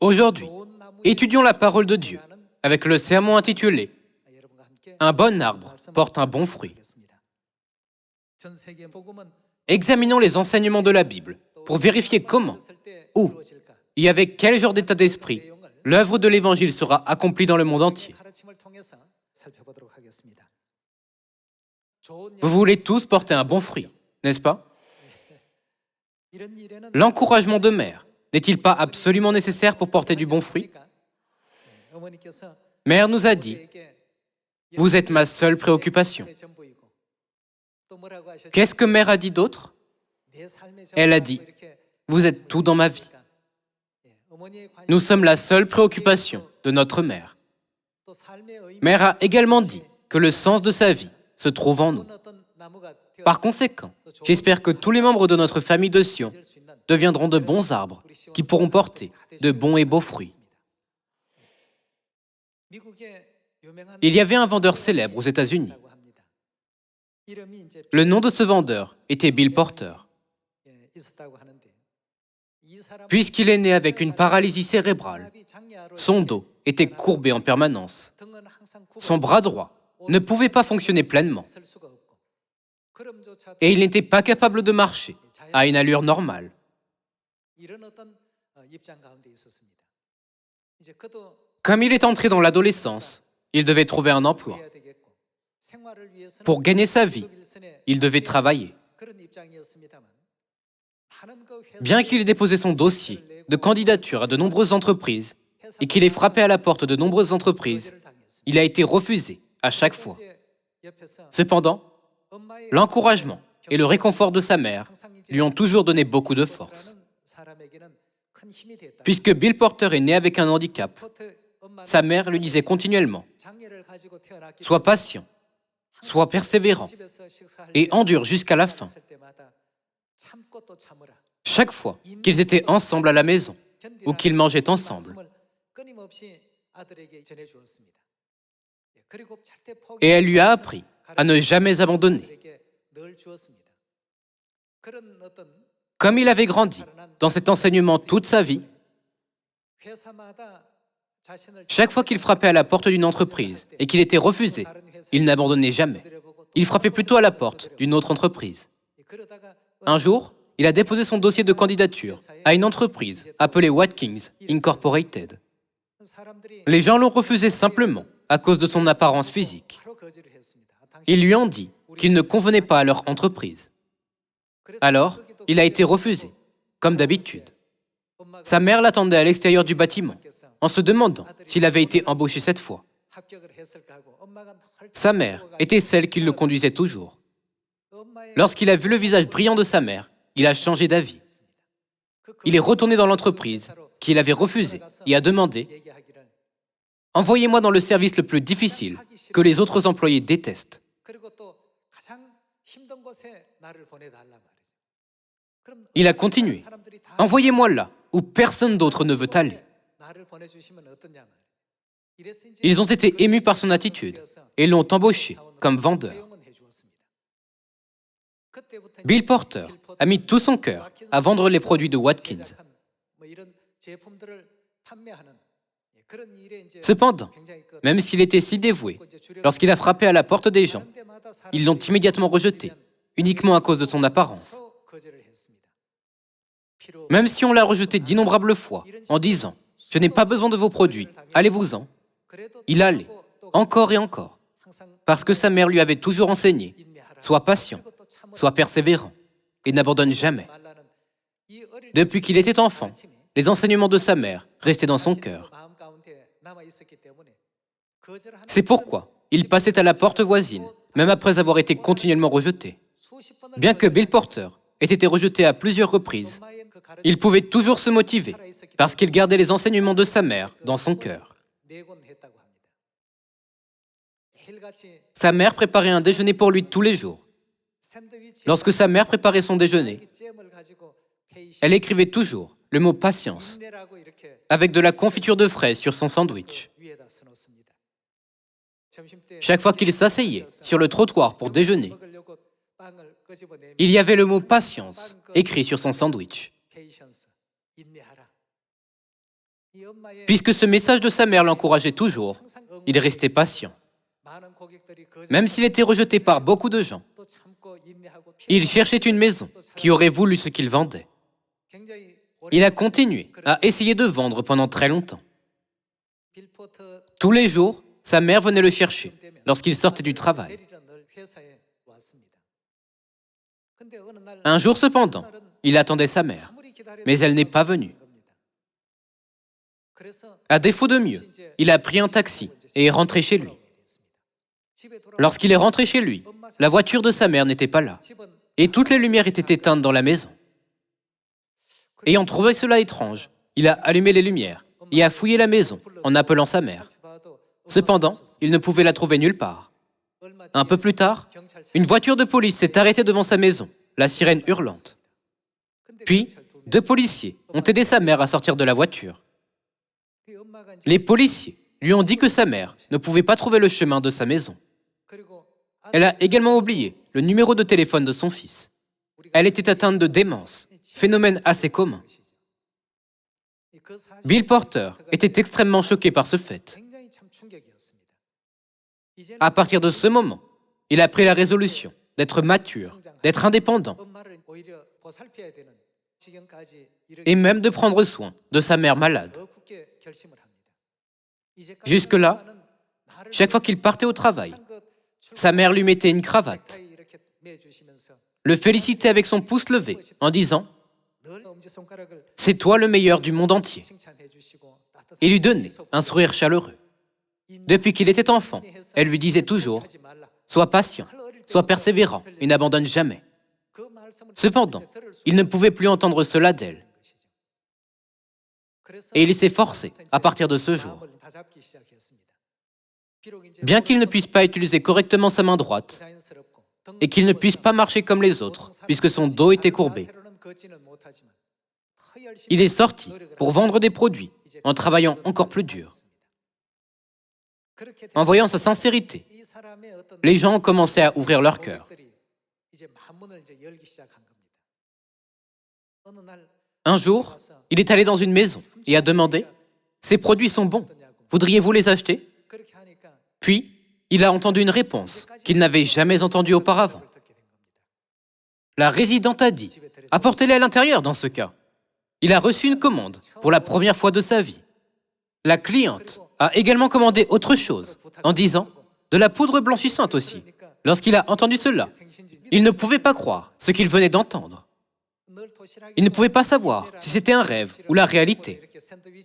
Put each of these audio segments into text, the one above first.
Aujourd'hui, étudions la parole de Dieu avec le sermon intitulé « Un bon arbre porte un bon fruit ». Examinons les enseignements de la Bible pour vérifier comment, où et avec quel genre d'état d'esprit l'œuvre de l'Évangile sera accomplie dans le monde entier. Vous voulez tous porter un bon fruit, n'est-ce pas? L'encouragement de mère n'est-il pas absolument nécessaire pour porter du bon fruit? Mère nous a dit « Vous êtes ma seule préoccupation ». Qu'est-ce que mère a dit d'autre? Elle a dit « Vous êtes tout dans ma vie ». Nous sommes la seule préoccupation de notre mère. Mère a également dit que le sens de sa vie se trouve en nous. Par conséquent, j'espère que tous les membres de notre famille de Sion deviendront de bons arbres qui pourront porter de bons et beaux fruits. Il y avait un vendeur célèbre aux États-Unis. Le nom de ce vendeur était Bill Porter. Puisqu'il est né avec une paralysie cérébrale, son dos était courbé en permanence. Son bras droit ne pouvait pas fonctionner pleinement. Et il n'était pas capable de marcher à une allure normale. Comme il est entré dans l'adolescence, il devait trouver un emploi. Pour gagner sa vie, il devait travailler. Bien qu'il ait déposé son dossier de candidature à de nombreuses entreprises et qu'il ait frappé à la porte de nombreuses entreprises, il a été refusé à chaque fois. Cependant, l'encouragement et le réconfort de sa mère lui ont toujours donné beaucoup de force. Puisque Bill Porter est né avec un handicap, sa mère lui disait continuellement « Sois patient, sois persévérant et endure jusqu'à la fin ». Chaque fois qu'ils étaient ensemble à la maison ou qu'ils mangeaient ensemble. Et elle lui a appris à ne jamais abandonner. Comme il avait grandi dans cet enseignement toute sa vie, chaque fois qu'il frappait à la porte d'une entreprise et qu'il était refusé, il n'abandonnait jamais. Il frappait plutôt à la porte d'une autre entreprise. Un jour, il a déposé son dossier de candidature à une entreprise appelée Watkins Incorporated. Les gens l'ont refusé simplement à cause de son apparence physique. Ils lui ont dit qu'il ne convenait pas à leur entreprise. Alors, il a été refusé, comme d'habitude. Sa mère l'attendait à l'extérieur du bâtiment, en se demandant s'il avait été embauché cette fois. Sa mère était celle qui le conduisait toujours. Lorsqu'il a vu le visage brillant de sa mère, il a changé d'avis. Il est retourné dans l'entreprise qu'il avait refusée et a demandé « Envoyez-moi dans le service le plus difficile que les autres employés détestent. » Il a continué « Envoyez-moi là où personne d'autre ne veut aller. » Ils ont été émus par son attitude et l'ont embauché comme vendeur. Bill Porter a mis tout son cœur à vendre les produits de Watkins. Cependant, même s'il était si dévoué, lorsqu'il a frappé à la porte des gens, ils l'ont immédiatement rejeté, uniquement à cause de son apparence. Même si on l'a rejeté d'innombrables fois, en disant « Je n'ai pas besoin de vos produits, allez-vous-en », il allait, encore et encore, parce que sa mère lui avait toujours enseigné « Sois patient, sois persévérant et n'abandonne jamais ». Depuis qu'il était enfant, les enseignements de sa mère restaient dans son cœur. C'est pourquoi il passait à la porte voisine, même après avoir été continuellement rejeté. Bien que Bill Porter ait été rejeté à plusieurs reprises, il pouvait toujours se motiver parce qu'il gardait les enseignements de sa mère dans son cœur. Sa mère préparait un déjeuner pour lui tous les jours. Lorsque sa mère préparait son déjeuner, elle écrivait toujours le mot « patience » avec de la confiture de fraises sur son sandwich. Chaque fois qu'il s'asseyait sur le trottoir pour déjeuner, il y avait le mot « patience » écrit sur son sandwich. Puisque ce message de sa mère l'encourageait toujours, il restait patient. Même s'il était rejeté par beaucoup de gens, il cherchait une maison qui aurait voulu ce qu'il vendait. Il a continué à essayer de vendre pendant très longtemps. Tous les jours, sa mère venait le chercher lorsqu'il sortait du travail. Un jour cependant, il attendait sa mère, mais elle n'est pas venue. À défaut de mieux, il a pris un taxi et est rentré chez lui. Lorsqu'il est rentré chez lui, la voiture de sa mère n'était pas là, et toutes les lumières étaient éteintes dans la maison. Ayant trouvé cela étrange, il a allumé les lumières et a fouillé la maison en appelant sa mère. Cependant, il ne pouvait la trouver nulle part. Un peu plus tard, une voiture de police s'est arrêtée devant sa maison, la sirène hurlante. Puis, 2 policiers ont aidé sa mère à sortir de la voiture. Les policiers lui ont dit que sa mère ne pouvait pas trouver le chemin de sa maison. Elle a également oublié le numéro de téléphone de son fils. Elle était atteinte de démence, phénomène assez commun. Bill Porter était extrêmement choqué par ce fait. À partir de ce moment, il a pris la résolution d'être mature, d'être indépendant et même de prendre soin de sa mère malade. Jusque-là, chaque fois qu'il partait au travail, sa mère lui mettait une cravate, le félicitait avec son pouce levé en disant « C'est toi le meilleur du monde entier » et lui donnait un sourire chaleureux. Depuis qu'il était enfant, elle lui disait toujours « Sois patient, sois persévérant et n'abandonne jamais ». Cependant, il ne pouvait plus entendre cela d'elle. Et il s'est forcé à partir de ce jour. Bien qu'il ne puisse pas utiliser correctement sa main droite et qu'il ne puisse pas marcher comme les autres, puisque son dos était courbé, il est sorti pour vendre des produits en travaillant encore plus dur. En voyant sa sincérité, les gens ont commencé à ouvrir leur cœur. Un jour, il est allé dans une maison et a demandé « Ces produits sont bons, voudriez-vous les acheter ?» Puis, il a entendu une réponse qu'il n'avait jamais entendue auparavant. La résidente a dit « Apportez-les à l'intérieur dans ce cas ». Il a reçu une commande pour la première fois de sa vie. La cliente a également commandé autre chose en disant « De la poudre blanchissante aussi ». Lorsqu'il a entendu cela, il ne pouvait pas croire ce qu'il venait d'entendre. Il ne pouvait pas savoir si c'était un rêve ou la réalité.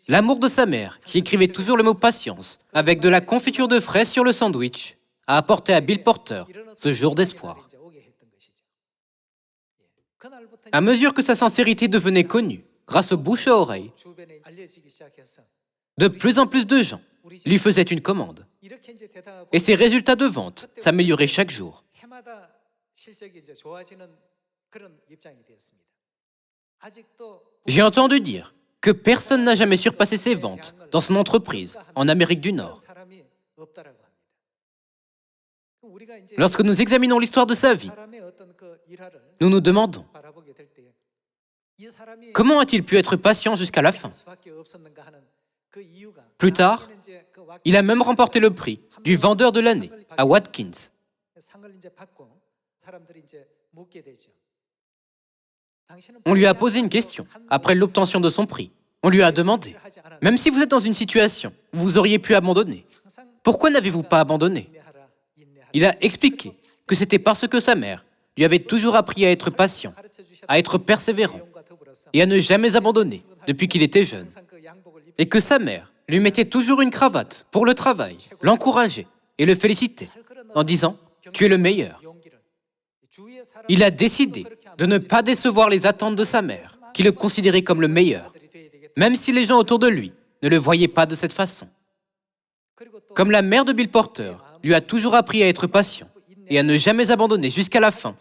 L'amour de sa mère, qui écrivait toujours le mot patience avec de la confiture de fraises sur le sandwich, a apporté à Bill Porter ce jour d'espoir. À mesure que sa sincérité devenait connue, grâce au bouche à oreille, de plus en plus de gens lui faisaient une commande. Et ses résultats de vente s'amélioraient chaque jour. J'ai entendu dire que personne n'a jamais surpassé ses ventes dans son entreprise en Amérique du Nord. Lorsque nous examinons l'histoire de sa vie, nous nous demandons comment a-t-il pu être patient jusqu'à la fin? Plus tard, il a même remporté le prix du vendeur de l'année à Watkins. On lui a posé une question après l'obtention de son prix. On lui a demandé, même si vous êtes dans une situation où vous auriez pu abandonner, pourquoi n'avez-vous pas abandonné? Il a expliqué que c'était parce que sa mère lui avait toujours appris à être patient, à être persévérant et à ne jamais abandonner depuis qu'il était jeune. Et que sa mère lui mettait toujours une cravate pour le travail, l'encourageait et le félicitait en disant « Tu es le meilleur ». Il a décidé de ne pas décevoir les attentes de sa mère, qui le considérait comme le meilleur, même si les gens autour de lui ne le voyaient pas de cette façon. Comme la mère de Bill Porter lui a toujours appris à être patient et à ne jamais abandonner jusqu'à la fin,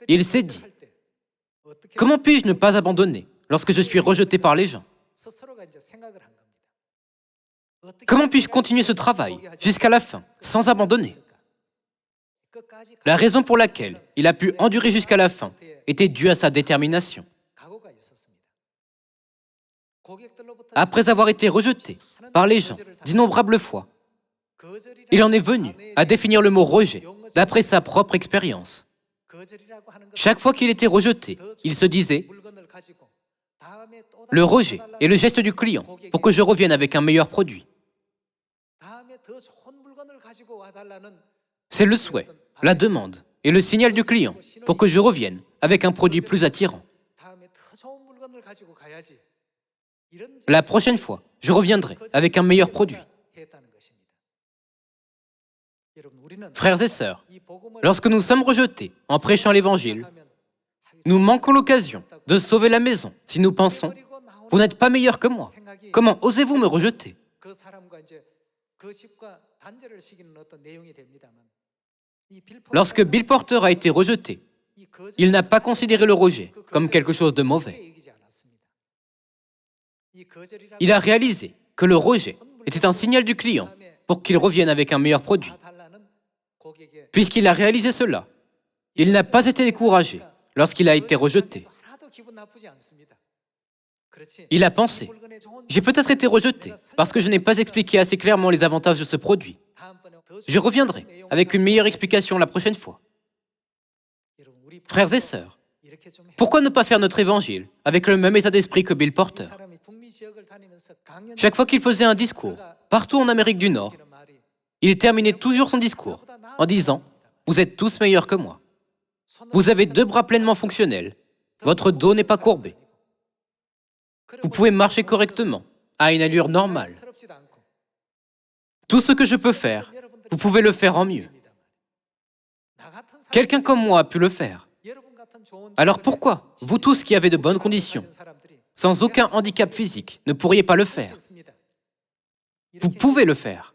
il s'est dit « Comment puis-je ne pas abandonner lorsque je suis rejeté par les gens? Comment puis-je continuer ce travail jusqu'à la fin, sans abandonner ?» La raison pour laquelle il a pu endurer jusqu'à la fin était due à sa détermination. Après avoir été rejeté par les gens d'innombrables fois, il en est venu à définir le mot rejet d'après sa propre expérience. Chaque fois qu'il était rejeté, il se disait « Le rejet est le geste du client pour que je revienne avec un meilleur produit. » C'est le souhait, la demande et le signal du client pour que je revienne avec un produit plus attirant. La prochaine fois, je reviendrai avec un meilleur produit. Frères et sœurs, lorsque nous sommes rejetés en prêchant l'Évangile, nous manquons l'occasion de sauver la maison si nous pensons « Vous n'êtes pas meilleur que moi. Comment osez-vous me rejeter ?» Lorsque Bill Porter a été rejeté, il n'a pas considéré le rejet comme quelque chose de mauvais. Il a réalisé que le rejet était un signal du client pour qu'il revienne avec un meilleur produit. Puisqu'il a réalisé cela, il n'a pas été découragé lorsqu'il a été rejeté. Il a pensé, j'ai peut-être été rejeté parce que je n'ai pas expliqué assez clairement les avantages de ce produit. Je reviendrai avec une meilleure explication la prochaine fois. Frères et sœurs, pourquoi ne pas faire notre évangile avec le même état d'esprit que Bill Porter? Chaque fois qu'il faisait un discours, partout en Amérique du Nord, il terminait toujours son discours en disant « Vous êtes tous meilleurs que moi. Vous avez 2 bras pleinement fonctionnels. Votre dos n'est pas courbé. Vous pouvez marcher correctement, à une allure normale. Tout ce que je peux faire, vous pouvez le faire en mieux. Quelqu'un comme moi a pu le faire. Alors pourquoi, vous tous qui avez de bonnes conditions, sans aucun handicap physique, ne pourriez pas le faire? Vous pouvez le faire.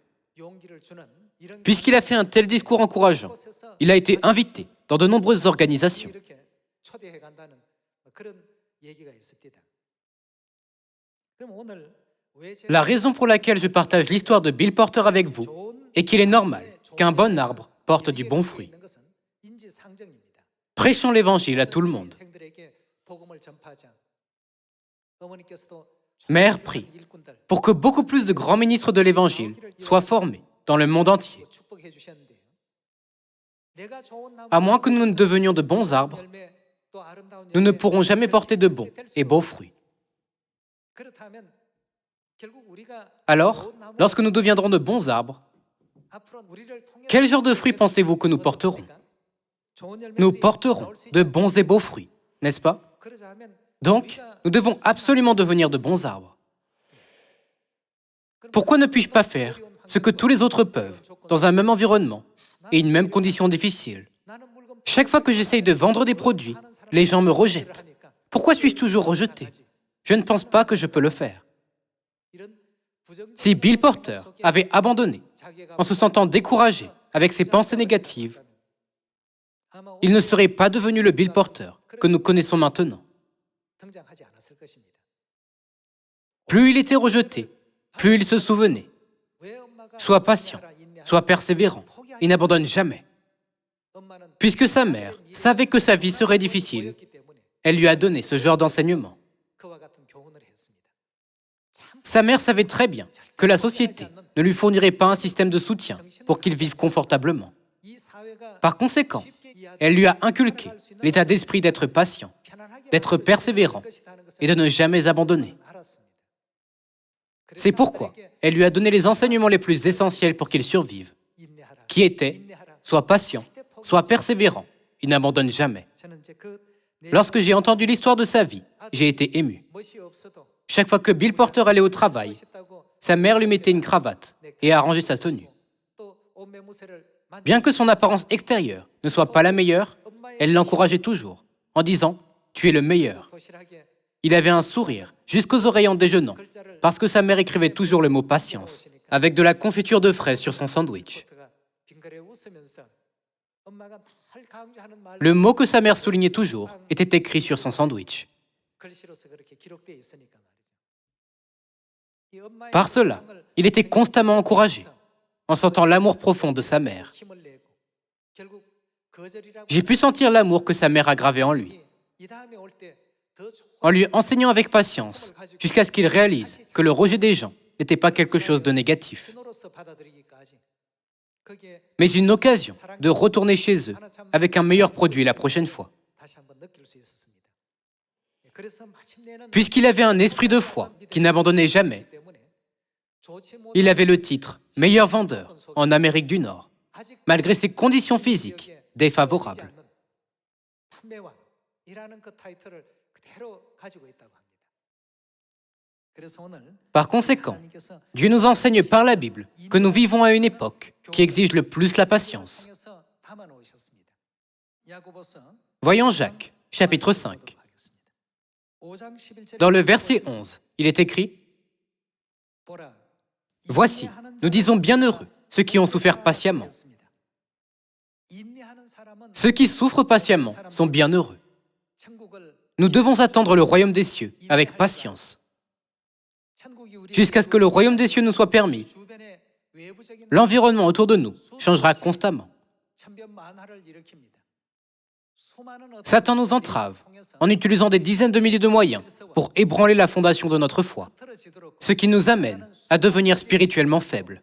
Puisqu'il a fait un tel discours encourageant, il a été invité dans de nombreuses organisations. La raison pour laquelle je partage l'histoire de Bill Porter avec vous est qu'il est normal qu'un bon arbre porte du bon fruit. Prêchons l'Évangile à tout le monde. Mère prie pour que beaucoup plus de grands ministres de l'Évangile soient formés dans le monde entier. À moins que nous ne devenions de bons arbres, nous ne pourrons jamais porter de bons et beaux fruits. Alors, lorsque nous deviendrons de bons arbres, quel genre de fruits pensez-vous que nous porterons? Nous porterons de bons et beaux fruits, n'est-ce pas? Donc, nous devons absolument devenir de bons arbres. Pourquoi ne puis-je pas faire ce que tous les autres peuvent, dans un même environnement et une même condition difficile? Chaque fois que j'essaye de vendre des produits, les gens me rejettent. Pourquoi suis-je toujours rejeté? Je ne pense pas que je peux le faire. Si Bill Porter avait abandonné en se sentant découragé avec ses pensées négatives, il ne serait pas devenu le Bill Porter que nous connaissons maintenant. Plus il était rejeté, plus il se souvenait. Sois patient, sois persévérant et n'abandonne jamais. Puisque sa mère savait que sa vie serait difficile, elle lui a donné ce genre d'enseignement. Sa mère savait très bien que la société ne lui fournirait pas un système de soutien pour qu'il vive confortablement. Par conséquent, elle lui a inculqué l'état d'esprit d'être patient, d'être persévérant et de ne jamais abandonner. C'est pourquoi elle lui a donné les enseignements les plus essentiels pour qu'il survive, qui étaient « sois patient, sois persévérant et n'abandonne jamais ». Lorsque j'ai entendu l'histoire de sa vie, j'ai été ému. Chaque fois que Bill Porter allait au travail, sa mère lui mettait une cravate et arrangeait sa tenue. Bien que son apparence extérieure ne soit pas la meilleure, elle l'encourageait toujours, en disant « Tu es le meilleur ». Il avait un sourire jusqu'aux oreilles en déjeunant, parce que sa mère écrivait toujours le mot « patience » avec de la confiture de fraises sur son sandwich. Le mot que sa mère soulignait toujours était écrit sur son sandwich. Par cela, il était constamment encouragé, en sentant l'amour profond de sa mère. J'ai pu sentir l'amour que sa mère a gravé en lui. en lui enseignant avec patience, jusqu'à ce qu'il réalise que le rejet des gens n'était pas quelque chose de négatif, mais une occasion de retourner chez eux avec un meilleur produit la prochaine fois. Puisqu'il avait un esprit de foi qui n'abandonnait jamais, il avait le titre « meilleur vendeur » en Amérique du Nord, malgré ses conditions physiques défavorables. Par conséquent, Dieu nous enseigne par la Bible que nous vivons à une époque qui exige le plus la patience. Voyons Jacques, chapitre 5. Dans le verset 11, il est écrit « Voici, nous disons bienheureux ceux qui ont souffert patiemment. Ceux qui souffrent patiemment sont bienheureux. Nous devons attendre le royaume des cieux avec patience, jusqu'à ce que le royaume des cieux nous soit permis. L'environnement autour de nous changera constamment. Satan nous entrave en utilisant des dizaines de milliers de moyens pour ébranler la fondation de notre foi, ce qui nous amène à devenir spirituellement faibles.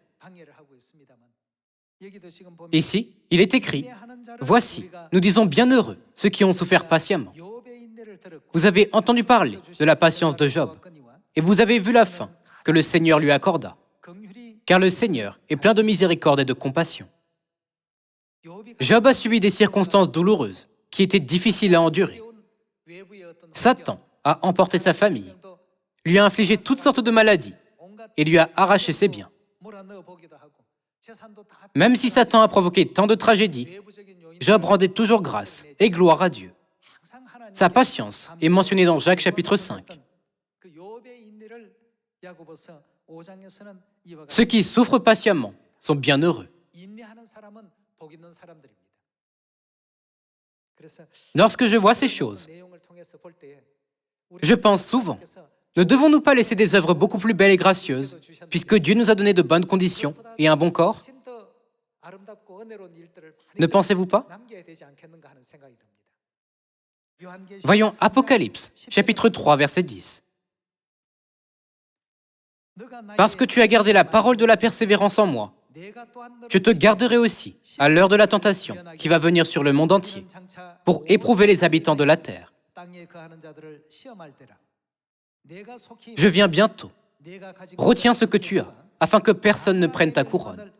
Ici, il est écrit « Voici, nous disons bienheureux ceux qui ont souffert patiemment. » Vous avez entendu parler de la patience de Job, et vous avez vu la fin que le Seigneur lui accorda, car le Seigneur est plein de miséricorde et de compassion. Job a subi des circonstances douloureuses qui étaient difficiles à endurer. Satan a emporté sa famille, lui a infligé toutes sortes de maladies et lui a arraché ses biens. Même si Satan a provoqué tant de tragédies, Job rendait toujours grâce et gloire à Dieu. Sa patience est mentionnée dans Jacques chapitre 5. Ceux qui souffrent patiemment sont bienheureux. Lorsque je vois ces choses, je pense souvent, ne devons-nous pas laisser des œuvres beaucoup plus belles et gracieuses, puisque Dieu nous a donné de bonnes conditions et un bon corps? Ne pensez-vous pas? Voyons Apocalypse, chapitre 3, verset 10. Parce que tu as gardé la parole de la persévérance en moi, je te garderai aussi à l'heure de la tentation qui va venir sur le monde entier pour éprouver les habitants de la terre. Je viens bientôt. Retiens ce que tu as, afin que personne ne prenne ta couronne.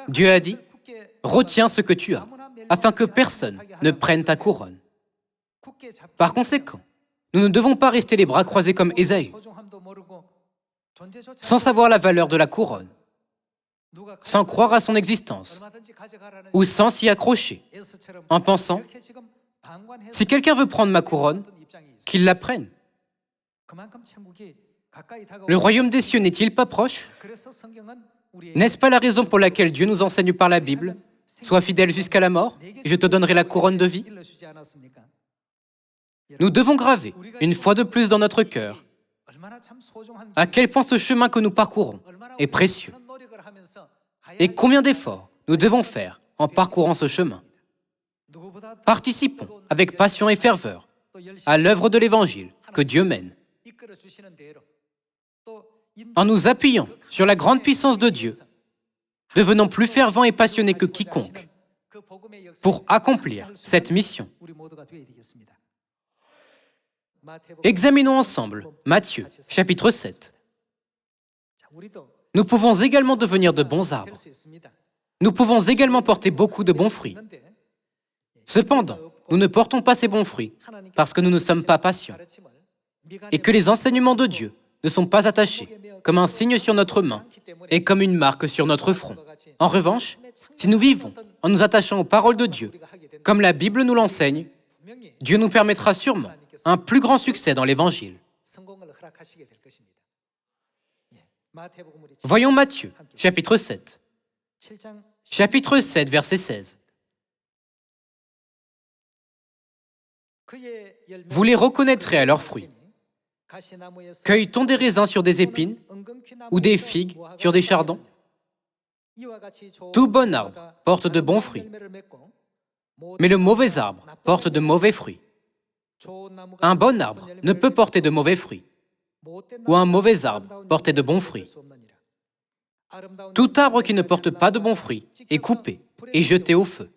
Dieu a dit, retiens ce que tu as, afin que personne ne prenne ta couronne. Par conséquent, nous ne devons pas rester les bras croisés comme Ésaü, sans savoir la valeur de la couronne, sans croire à son existence, ou sans s'y accrocher, en pensant, si quelqu'un veut prendre ma couronne, qu'il la prenne. Le royaume des cieux n'est-il pas proche? N'est-ce pas la raison pour laquelle Dieu nous enseigne par la Bible, sois fidèle jusqu'à la mort, et je te donnerai la couronne de vie? Nous devons graver, une fois de plus dans notre cœur, à quel point ce chemin que nous parcourons est précieux, et combien d'efforts nous devons faire en parcourant ce chemin. Participons avec passion et ferveur à l'œuvre de l'Évangile que Dieu mène. En nous appuyant sur la grande puissance de Dieu, devenons plus fervents et passionnés que quiconque pour accomplir cette mission. Examinons ensemble Matthieu, chapitre 7. Nous pouvons également devenir de bons arbres. Nous pouvons également porter beaucoup de bons fruits. Cependant, nous ne portons pas ces bons fruits parce que nous ne sommes pas patients et que les enseignements de Dieu ne sont pas attachés comme un signe sur notre main et comme une marque sur notre front. En revanche, si nous vivons en nous attachant aux paroles de Dieu, comme la Bible nous l'enseigne, Dieu nous permettra sûrement un plus grand succès dans l'Évangile. Voyons Matthieu, chapitre 7. Chapitre 7, verset 16. Vous les reconnaîtrez à leurs fruits. Cueille-t-on des raisins sur des épines ou des figues sur des chardons? Tout bon arbre porte de bons fruits, mais le mauvais arbre porte de mauvais fruits. Un bon arbre ne peut porter de mauvais fruits, ou un mauvais arbre porter de bons fruits. Tout arbre qui ne porte pas de bons fruits est coupé et jeté au feu.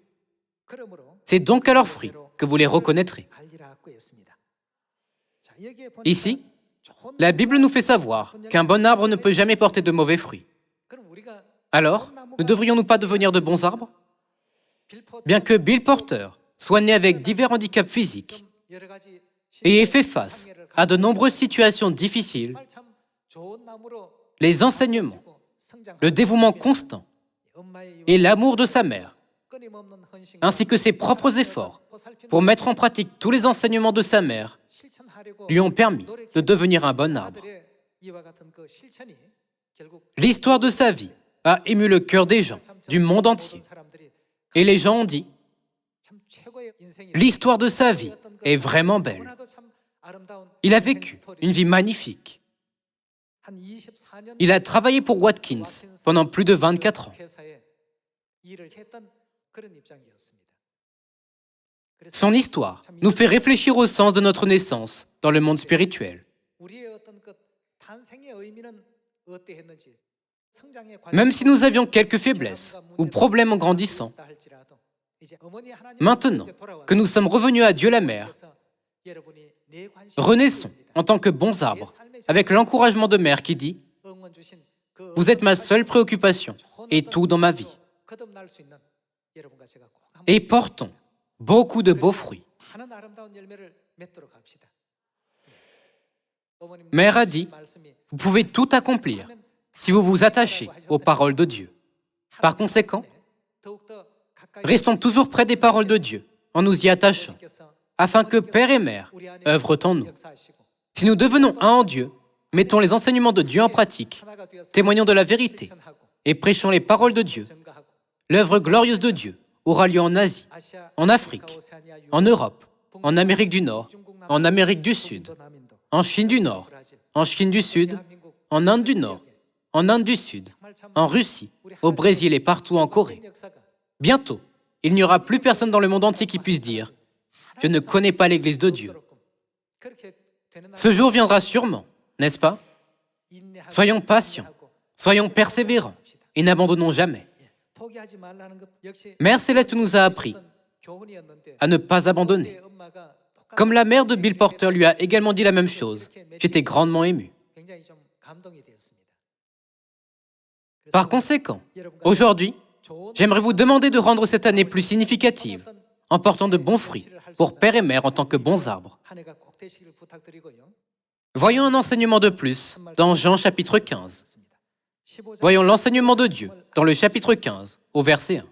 C'est donc à leurs fruits que vous les reconnaîtrez. Ici, la Bible nous fait savoir qu'un bon arbre ne peut jamais porter de mauvais fruits. Alors, ne devrions-nous pas devenir de bons arbres? Bien que Bill Porter soit né avec divers handicaps physiques et ait fait face à de nombreuses situations difficiles, les enseignements, le dévouement constant et l'amour de sa mère, ainsi que ses propres efforts pour mettre en pratique tous les enseignements de sa mère, lui ont permis de devenir un bon arbre. L'histoire de sa vie a ému le cœur des gens du monde entier. Et les gens ont dit, l'histoire de sa vie est vraiment belle. Il a vécu une vie magnifique. Il a travaillé pour Watkins pendant plus de 24 ans. Son histoire nous fait réfléchir au sens de notre naissance dans le monde spirituel. Même si nous avions quelques faiblesses ou problèmes en grandissant, maintenant que nous sommes revenus à Dieu la Mère, renaissons en tant que bons arbres, avec l'encouragement de Mère qui dit « Vous êtes ma seule préoccupation et tout dans ma vie. » Et portons beaucoup de beaux fruits. Mère a dit « Vous pouvez tout accomplir si vous vous attachez aux paroles de Dieu. » Par conséquent, restons toujours près des paroles de Dieu en nous y attachant, afin que Père et Mère œuvrent en nous. Si nous devenons un en Dieu, mettons les enseignements de Dieu en pratique, témoignons de la vérité et prêchons les paroles de Dieu, l'œuvre glorieuse de Dieu aura lieu en Asie, en Afrique, en Europe, en Amérique du Nord, en Amérique du Sud, en Chine du Nord, en Chine du Sud, en Inde du Nord, en Inde du Sud, en Russie, au Brésil et partout en Corée. Bientôt, il n'y aura plus personne dans le monde entier qui puisse dire « Je ne connais pas l'Église de Dieu ». Ce jour viendra sûrement, n'est-ce pas? Soyons patients, soyons persévérants et n'abandonnons jamais. Mère Céleste nous a appris à ne pas abandonner. Comme la mère de Bill Porter lui a également dit la même chose, j'étais grandement ému. Par conséquent, aujourd'hui, j'aimerais vous demander de rendre cette année plus significative en portant de bons fruits pour Père et Mère en tant que bons arbres. Voyons un enseignement de plus dans Jean chapitre 15. Voyons l'enseignement de Dieu dans le chapitre 15 au verset 1.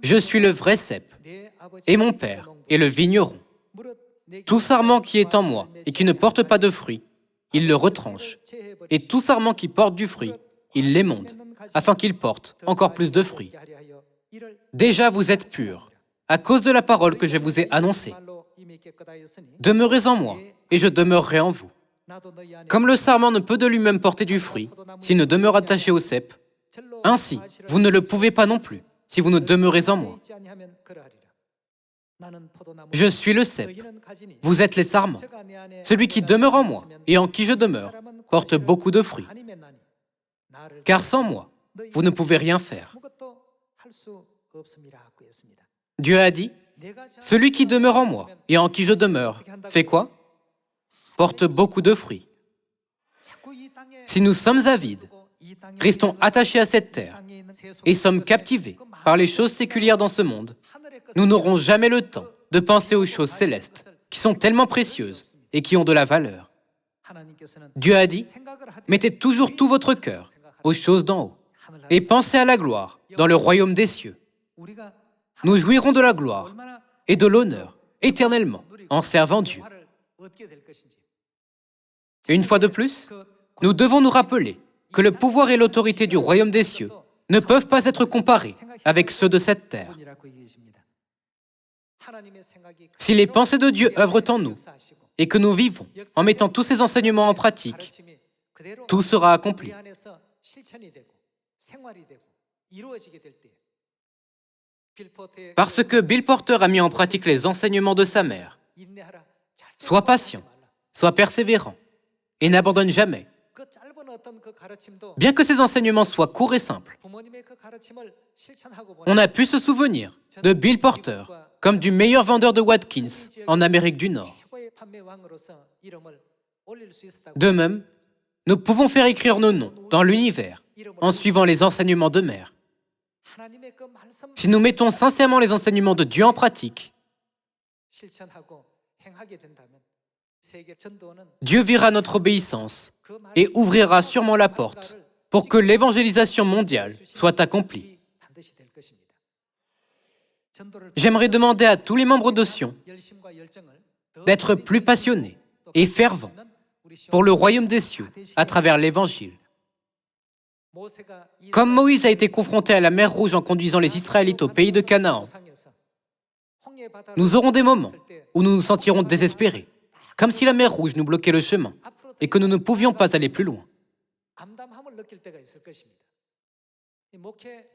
Je suis le vrai cep, et mon Père est le vigneron. Tout sarment qui est en moi et qui ne porte pas de fruit, il le retranche. Et tout sarment qui porte du fruit, il l'émonde, afin qu'il porte encore plus de fruits. Déjà vous êtes purs, à cause de la parole que je vous ai annoncée. Demeurez en moi, et je demeurerai en vous. Comme le sarment ne peut de lui-même porter du fruit, s'il ne demeure attaché au cep, ainsi vous ne le pouvez pas non plus, si vous ne demeurez en moi. Je suis le cep, vous êtes les sarments. Celui qui demeure en moi et en qui je demeure porte beaucoup de fruits. Car sans moi, vous ne pouvez rien faire. Dieu a dit, celui qui demeure en moi et en qui je demeure fait quoi? Porte beaucoup de fruits. Si nous sommes avides, restons attachés à cette terre et sommes captivés par les choses séculières dans ce monde, nous n'aurons jamais le temps de penser aux choses célestes qui sont tellement précieuses et qui ont de la valeur. Dieu a dit, mettez toujours tout votre cœur aux choses d'en haut et pensez à la gloire dans le royaume des cieux. Nous jouirons de la gloire et de l'honneur éternellement en servant Dieu. Et une fois de plus, nous devons nous rappeler que le pouvoir et l'autorité du royaume des cieux ne peuvent pas être comparés avec ceux de cette terre. Si les pensées de Dieu œuvrent en nous et que nous vivons en mettant tous ces enseignements en pratique, tout sera accompli. Parce que Bill Porter a mis en pratique les enseignements de sa mère. Sois patient, sois persévérant et n'abandonne jamais. Bien que ces enseignements soient courts et simples, on a pu se souvenir de Bill Porter comme du meilleur vendeur de Watkins en Amérique du Nord. De même, nous pouvons faire écrire nos noms dans l'univers en suivant les enseignements de mère. Si nous mettons sincèrement les enseignements de Dieu en pratique, Dieu verra notre obéissance et ouvrira sûrement la porte pour que l'évangélisation mondiale soit accomplie. J'aimerais demander à tous les membres de Sion d'être plus passionnés et fervents pour le royaume des cieux à travers l'Évangile. Comme Moïse a été confronté à la mer Rouge en conduisant les Israélites au pays de Canaan, nous aurons des moments où nous nous sentirons désespérés, comme si la mer Rouge nous bloquait le chemin et que nous ne pouvions pas aller plus loin.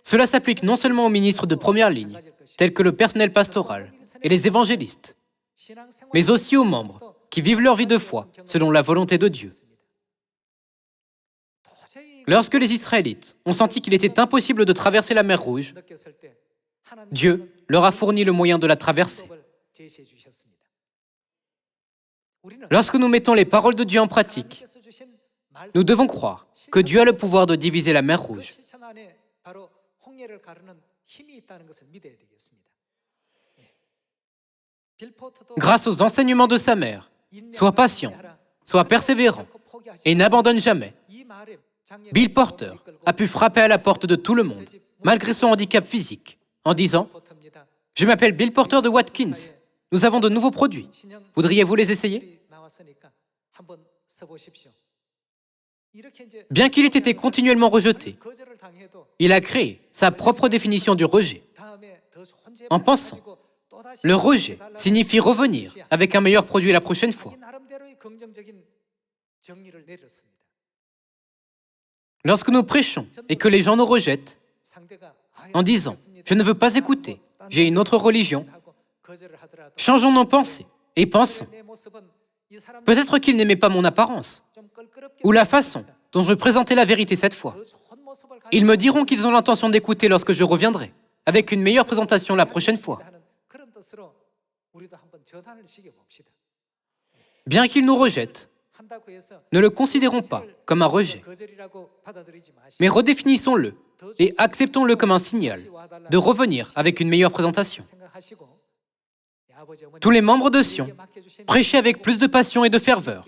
Cela s'applique non seulement aux ministres de première ligne, tels que le personnel pastoral et les évangélistes, mais aussi aux membres qui vivent leur vie de foi selon la volonté de Dieu. Lorsque les Israélites ont senti qu'il était impossible de traverser la mer Rouge, Dieu leur a fourni le moyen de la traverser. Lorsque nous mettons les paroles de Dieu en pratique, nous devons croire que Dieu a le pouvoir de diviser la mer Rouge. Grâce aux enseignements de sa mère, sois patient, sois persévérant et n'abandonne jamais. Bill Porter a pu frapper à la porte de tout le monde, malgré son handicap physique, en disant « Je m'appelle Bill Porter de Watkins. Nous avons de nouveaux produits. Voudriez-vous les essayer ?» Bien qu'il ait été continuellement rejeté, il a créé sa propre définition du rejet, en pensant « Le rejet signifie revenir avec un meilleur produit la prochaine fois. » Lorsque nous prêchons et que les gens nous rejettent, en disant « Je ne veux pas écouter, j'ai une autre religion », changeons nos pensées et pensons « Peut-être qu'ils n'aimaient pas mon apparence ou la façon dont je présentais la vérité cette fois. Ils me diront qu'ils ont l'intention d'écouter lorsque je reviendrai, avec une meilleure présentation la prochaine fois. » Bien qu'ils nous rejettent, ne le considérons pas comme un rejet, mais redéfinissons-le et acceptons-le comme un signal de revenir avec une meilleure présentation. Tous les membres de Sion, prêchez avec plus de passion et de ferveur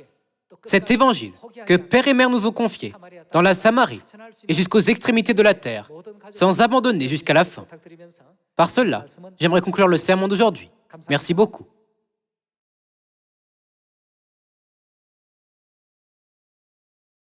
cet évangile que Père et Mère nous ont confié dans la Samarie et jusqu'aux extrémités de la terre, sans abandonner jusqu'à la fin. Par cela, j'aimerais conclure le sermon d'aujourd'hui. Merci beaucoup.